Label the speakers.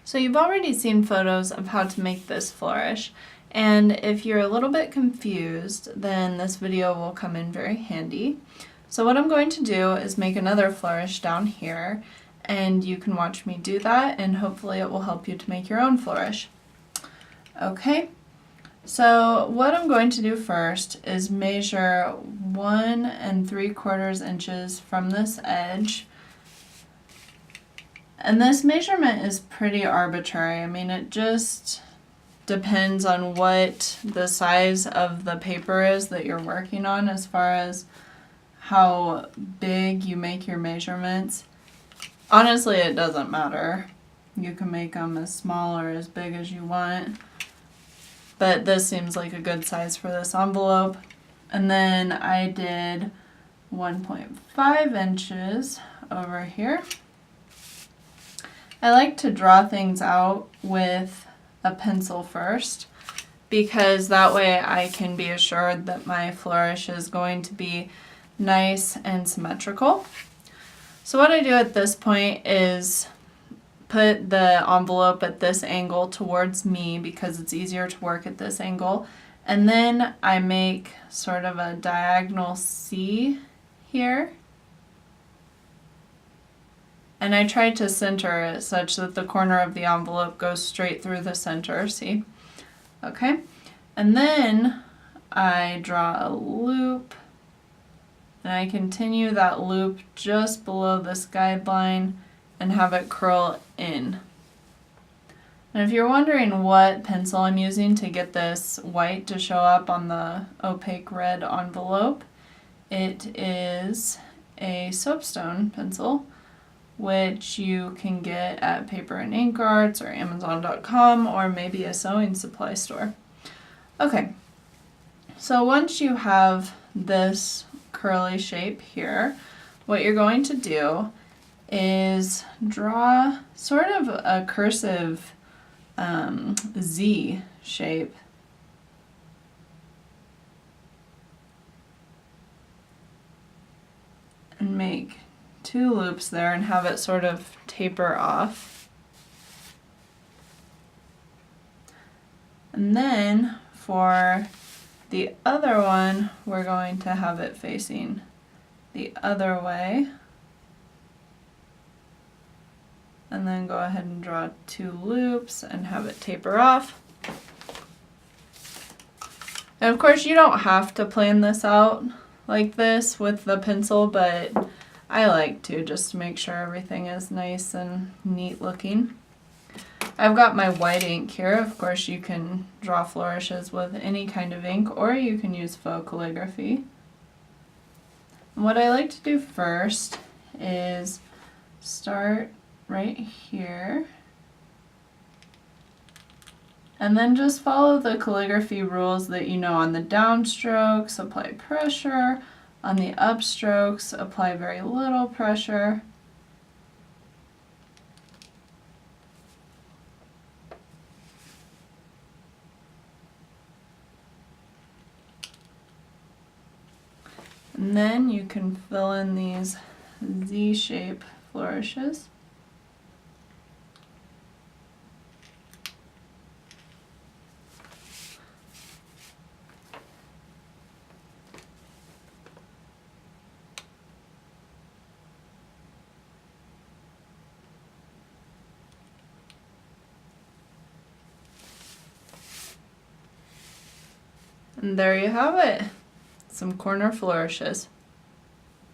Speaker 1: So you've already seen photos of how to make this flourish, and if you're a little bit confused, then this video will come in very handy. So what I'm going to do is make another flourish down here, and you can watch me do that, and hopefully it will help you to make your own flourish. Okay, so what I'm going to do first is measure 1 3/4 inches from this edge. And this measurement is pretty arbitrary. I mean, it just depends on what the size of the paper is that you're working on as far as how big you make your measurements. Honestly, it doesn't matter. You can make them as small or as big as you want. But this seems like a good size for this envelope. And then I did 1.5 inches over here. I like to draw things out with a pencil first because that way I can be assured that my flourish is going to be nice and symmetrical. So what I do at this point is put the envelope at this angle towards me because it's easier to work at this angle, and then I make sort of a diagonal C here. And I try to center it such that the corner of the envelope goes straight through the center, see? Okay, and then I draw a loop, and I continue that loop just below this guideline and have it curl in. And if you're wondering what pencil I'm using to get this white to show up on the opaque red envelope, it is a soapstone pencil, which you can get at Paper and Ink Arts or Amazon.com or maybe a sewing supply store. Okay, so once you have this curly shape here, what you're going to do is draw sort of a cursive Z shape. And make 2 loops there and have it sort of taper off. And then for the other one, we're going to have it facing the other way. And then go ahead and draw 2 loops and have it taper off. And of course you don't have to plan this out like this with the pencil, but I like to, just to make sure everything is nice and neat looking. I've got my white ink here. Of course you can draw flourishes with any kind of ink, or you can use faux calligraphy. And what I like to do first is start right here and then just follow the calligraphy rules that you know. On the downstrokes, apply pressure. On the upstrokes, apply very little pressure. And then you can fill in these Z-shape flourishes. And there you have it, some corner flourishes.